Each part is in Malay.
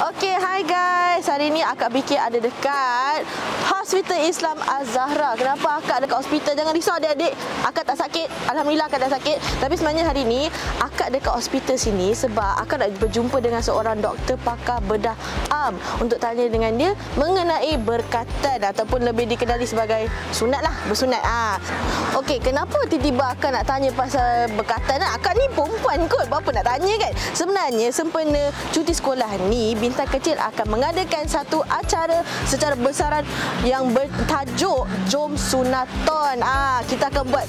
Okey, hai guys. Hari ni akak fikir ada dekat Hospital Islam Az-Zahra. Kenapa akak dekat hospital? Jangan risau adik-adik. Akak tak sakit. Alhamdulillah akak tak sakit. Tapi sebenarnya hari ni akak dekat hospital sini sebab akak nak berjumpa dengan seorang doktor pakar bedah am untuk tanya dengan dia mengenai berkatan ataupun lebih dikenali sebagai sunat lah, bersunat. Okey, kenapa tiba-tiba akak nak tanya pasal berkatan? Akak ni perempuan kot, berapa nak tanya kan? Sebenarnya sempena cuti sekolah ni, Bintang Kecil akan mengadakan satu acara secara besaran yang bertajuk Jom Sunaton. Kita akan buat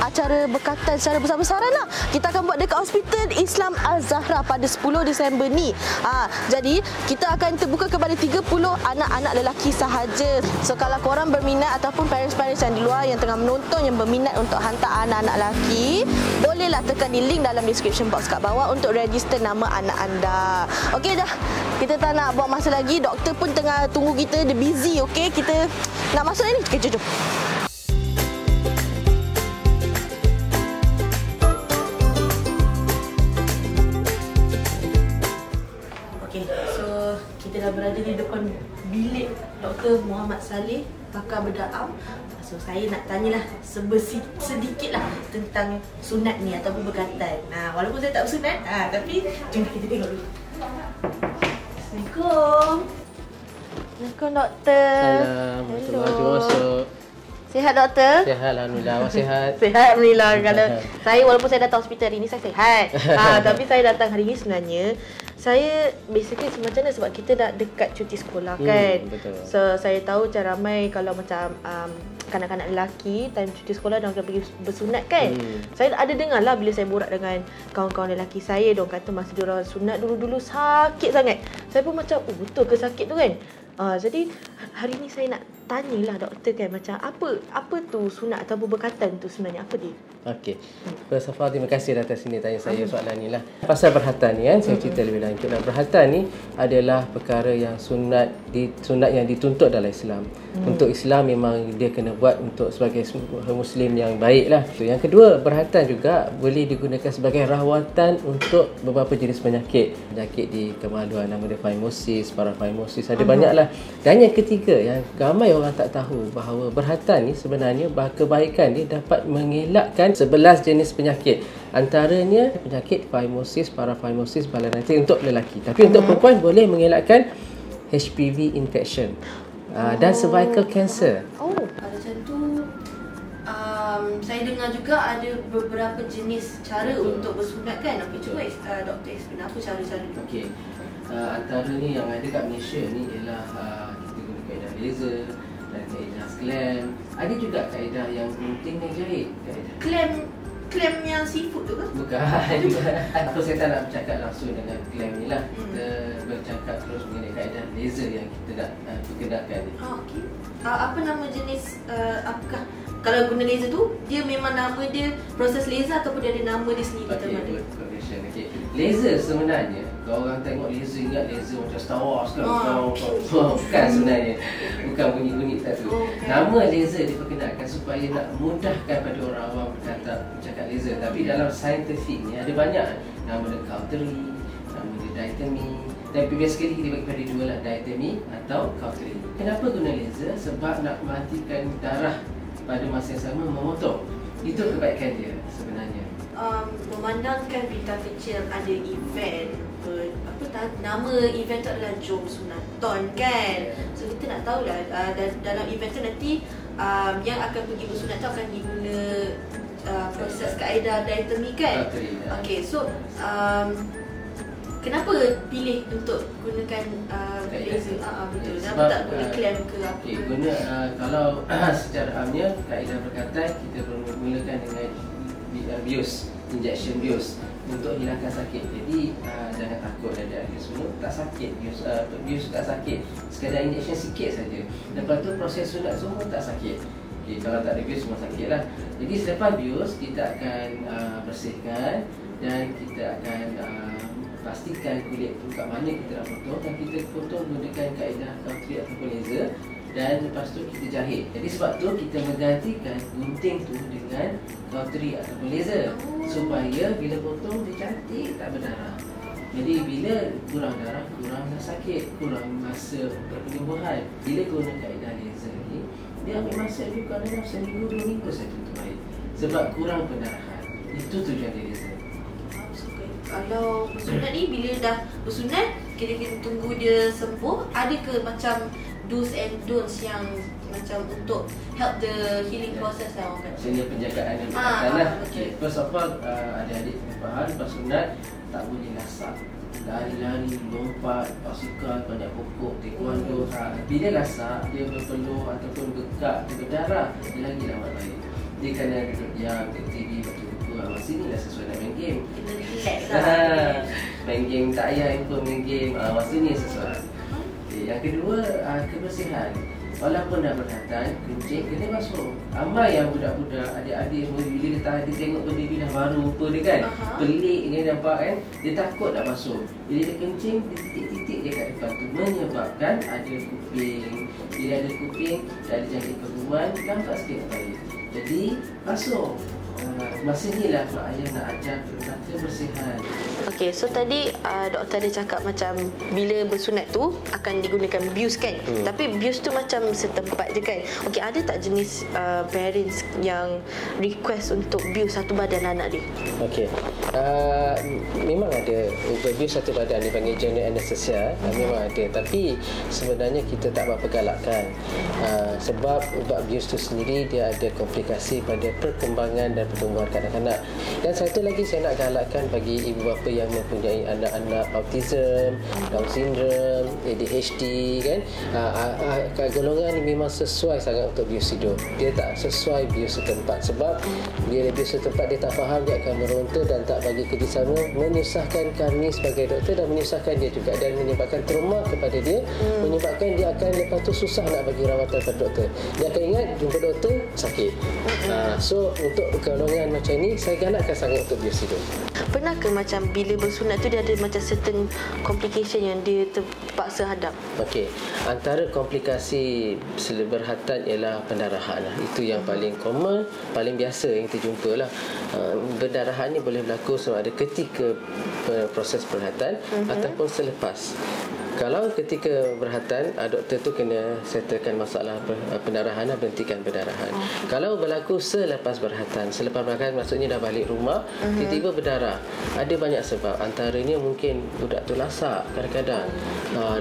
acara berkatan secara besar-besaran lah. Kita akan buat dekat Hospital Islam Az-Zahra pada 10 Disember ni. Jadi kita akan terbuka kepada 30 anak-anak lelaki sahaja. So kalau korang berminat ataupun parents-parents yang di luar yang tengah menonton yang berminat untuk hantar anak-anak lelaki, bolehlah tekan di link dalam description box kat bawah untuk register nama anak anda. Okey dah, kita tak nak buang masa lagi. Doktor pun tengah tunggu kita, dia busy. Okey, kita nak masuk ni. Okay, jom. Kita dah berada di depan bilik Dr. Muhammad Saleh, pakar bedah am. So saya nak tanyalah sedikit lah tentang sunat ni ataupun berkatan. Walaupun saya tak bersunat, tapi jom kita tengok dulu. Assalamualaikum. Assalamualaikum doktor. Assalamualaikum. Sihat doktor? Sihat, alhamdulillah. Awak sihat? Sihat, alhamdulillah. Kalau saya, walaupun saya datang hospital hari ni, saya sihat. Tapi saya datang hari ni sebenarnya saya basically macam mana sebab kita dah dekat cuti sekolah kan. Betul. So saya tahu macam ramai kalau macam kanak-kanak lelaki time cuti sekolah dia akan pergi bersunat kan. Saya ada dengar lah bila saya borak dengan kawan-kawan lelaki saya, dia kata masa dia orang sunat dulu-dulu sakit sangat. Saya pun macam betul ke sakit tu kan. Jadi hari ni saya nak tanyalah doktor kan macam apa tu sunat atau berkatan tu sebenarnya apa dia? Okey. First of all, terima kasih datang sini tanya saya soalan ni lah. Pasal berhatan ni kan, saya cerita lebih lanjut. Berhatan ni adalah perkara yang sunat yang dituntut dalam Islam. Untuk Islam memang dia kena buat untuk sebagai Muslim yang baik lah. So, yang kedua, berhatan juga boleh digunakan sebagai rawatan untuk beberapa jenis penyakit. Penyakit di kemaluan, nama dia phimosis, paraphimosis, ada banyak lah. Dan yang ketiga, yang ramai orang tak tahu bahawa berhatan ni sebenarnya kebaikan dia dapat mengelakkan 11 jenis penyakit. Antaranya penyakit phimosis, paraphimosis, balanite untuk lelaki. Tapi untuk perempuan boleh mengelakkan HPV infection dan cervical cancer. Macam tu saya dengar juga ada beberapa jenis cara untuk bersunat kan. Cuba doktor explain apa cara-cara tu. Okey. Antara ni yang ada kat Malaysia ni ialah kita guna kaedah laser dan kaedah clamp. Ada juga kaedah yang gunting dan jahit. Clamp yang seafood tu ke? Bukan. Apa saya tak nak bercakap langsung dengan clamp ni lah. Kita bercakap terus mengenai kaedah laser yang kita nak perkenalkan ni. Okey. Apa nama jenis apakah kalau guna laser tu dia memang nama dia proses laser ataupun dia ada nama dia sendiri? Okey. Laser sebenarnya kalau orang tengok laser, ingat laser macam Star Wars kan? Bukan sebenarnya. Bukan bunyi-bunyi tak tu. Nama laser diperkenalkan supaya nak mudahkan pada orang awam bercakap laser. Tapi dalam saintifik ni ada banyak. Nama dia cautery, nama dia diatomy. Dan basically kita bagi pada dua lah, diatomy atau cautery. Kenapa guna laser? Sebab nak mematikan darah pada masa yang sama, memotong. Itu kebaikan dia sebenarnya. Memandangkan Bintang Kecil ada event nama event tu adalah Jom Sunaton kan. So kita nak tahulah dalam event tu nanti yang akan pergi bersunat tu akan diguna proses kaedah diatomy kan. Okey, so kenapa pilih untuk gunakan laser? Betul. Kenapa tak guna clamp ke apa? Okey, guna kalau secara amnya kaedah berkatan kita perlu mulakan dengan bius, injection bius untuk hilangkan sakit. Jadi jangan takut ada semua tak sakit, bius tak sakit, sekadar injection sikit saja. Lepas tu proses sunat semua tak sakit. Okey, kalau tak ada bius semua sakit lah. Jadi selepas bius kita akan bersihkan dan kita akan pastikan kulit tu kat mana kita nak potong, dan kita potong menggunakan kaedah cautery ataupun laser. Dan lepas tu kita jahit. Jadi sebab tu kita menggantikan gunting tu dengan cautery ataupun laser supaya bila potong dia cantik, tak berdarah. Jadi bila kurang darah, kurang sakit, kurang masa pertumbuhan. Bila guna kaedah laser ni, dia ambil masa juga dalam seminggu 2 minggu saja untuk baik. Sebab kurang pendarahan. Itu tujuan dia laser. Kalau bersunat ni, bila dah bersunat, kita tunggu dia sembuh. Ada ke macam do's and don'ts yang macam untuk help the healing process lah orang kata? Maksudnya penjagaan dan perawatan lah. Okay. First of all, adik-adik kena faham, lepas sunat tak boleh lasak. Lari-lari, lompat, basikal, banyak pokok, taekwondo. Bila lasak, dia berpeluh ataupun bekak, dia berdarah, dia lagi lambat baik. Dia kena duduk diam, tengok TV, baca buku. Masa ni lah sesuai nak main game. Kita relax lah. Main game tak payah handphone main game. Masa ni sesuai. Okay. Yang kedua, kebersihan. Walaupun dah berhatan, kencing kena basuh. Ramai yang budak-budak, adik-adik semua bila dia tengok benda ni dah baru rupa dia kan. Pelik dia nampak kan. Dia takut nak basuh. Bila dia kencing, dia titik-titik je kat depan tu. Menyebabkan ada kuping. Bila ada kuping, dah ada jangkit keruman, nampak sikit baik. Jadi, basuh. Masa ni lah mak ayah nak ajar tentang kebersihan. Okey, so tadi doktor ada cakap macam bila bersunat tu akan digunakan bius kan? Tapi bius tu macam setempat je kan? Okey, ada tak jenis parents yang request untuk bius satu badan anak dia? Okey, memang ada untuk bius satu badan dipanggil general anesthesia, memang ada. Tapi sebenarnya kita tak berapa galakkan sebab ubat bius tu sendiri dia ada komplikasi pada perkembangan dan pertumbuhan kanak-kanak. Dan satu lagi saya nak galakkan bagi ibu bapa yang mempunyai anak-anak autism, Down syndrome, ADHD kan. Golongan ni memang sesuai sangat untuk bius hidup. Dia tak sesuai bius setempat sebab bila bius setempat dia tak faham, dia akan meronta dan tak bagi kerjasama, menyusahkan kami sebagai doktor dan menyusahkan dia juga dan menyebabkan trauma kepada dia, menyebabkan dia akan lepas tu susah nak bagi rawatan pada doktor. Dia akan ingat jumpa doktor sakit. So untuk golongan macam ni saya galakkan sangat untuk bius hidup. Pernah ke macam bila bersunat tu dia ada macam certain complication yang dia terpaksa hadap? Okey, antara komplikasi berhatan ialah pendarahan lah. Itu yang paling common, paling biasa yang kita jumpa lah. Pendarahan ni boleh berlaku sama ada ketika proses berhatan ataupun selepas. Kalau ketika berhatan, doktor tu kena settlekan masalah pendarahan dan berhentikan pendarahan. Kalau berlaku selepas berhatan, selepas berhatan maksudnya dah balik rumah, tiba-tiba berdarah. Ada banyak sebab. Antaranya mungkin budak tu lasak kadang-kadang.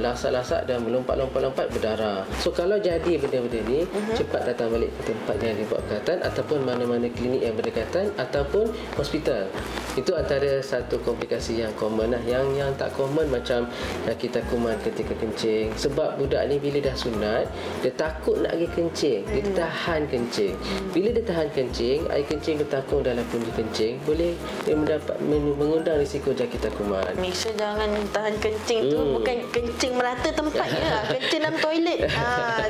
Lasak-lasak dan melompat-lompat berdarah. So kalau jadi benda-benda ni, cepat datang balik ke tempat yang dibuat berhatan ataupun mana-mana klinik yang berdekatan ataupun hospital. Itu antara satu komplikasi yang common lah. Yang tak common macam kita kuman ketika kencing. Sebab budak ni bila dah sunat, dia takut nak pergi kencing. Dia tahan kencing. Bila dia tahan kencing, air kencing bertakung dalam punji kencing, boleh dia mengundang risiko jangkitan kuman. Make sure jangan tahan kencing tu bukan kencing merata tempatnya, kencing dalam toilet.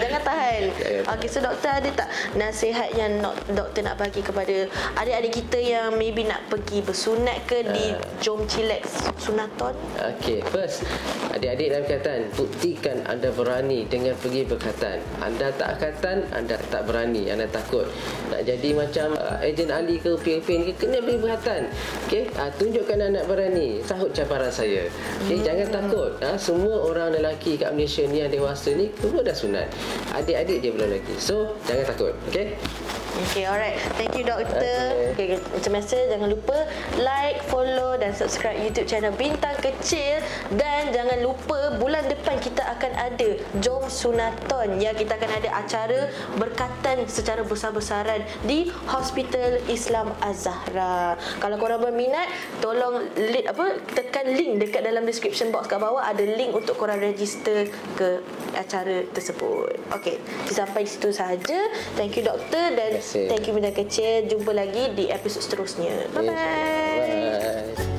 Jangan tahan. Okey, so doktor ada tak nasihat yang doktor nak bagi kepada adik-adik kita yang maybe nak pergi bersunat ke di Jom Chillax Sunaton? Okey, first adik-adik dalam katan, buktikan anda berani dengan pergi berkatan. Anda tak katan, anda tak berani, anda takut. Nak jadi macam Ejen Ali ke Upin-Upin ke, kena pergi berkatan. Okey, tunjukkan anak berani. Sahut cabaran saya. Okey, jangan takut. Semua orang lelaki kat Malaysia ni yang dewasa ni semua dah sunat. Adik-adik je belum lagi. So, jangan takut. Okey? Okay, alright. Thank you, doktor. Okay, macam biasa, jangan lupa like, follow dan subscribe YouTube channel Bintang Kecil. Dan jangan lupa bulan depan kita akan ada Jom Sunaton, yang kita akan ada acara berkatan secara besar-besaran di Hospital Islam Az-Zahra. Kalau korang berminat, tolong tekan link dekat dalam description box kat bawah. Ada link untuk korang register ke acara tersebut. Okay, sampai situ sahaja. Thank you, doktor, dan thank you Bintang Kecil. Jumpa lagi di episod seterusnya. Bye-bye. Bye.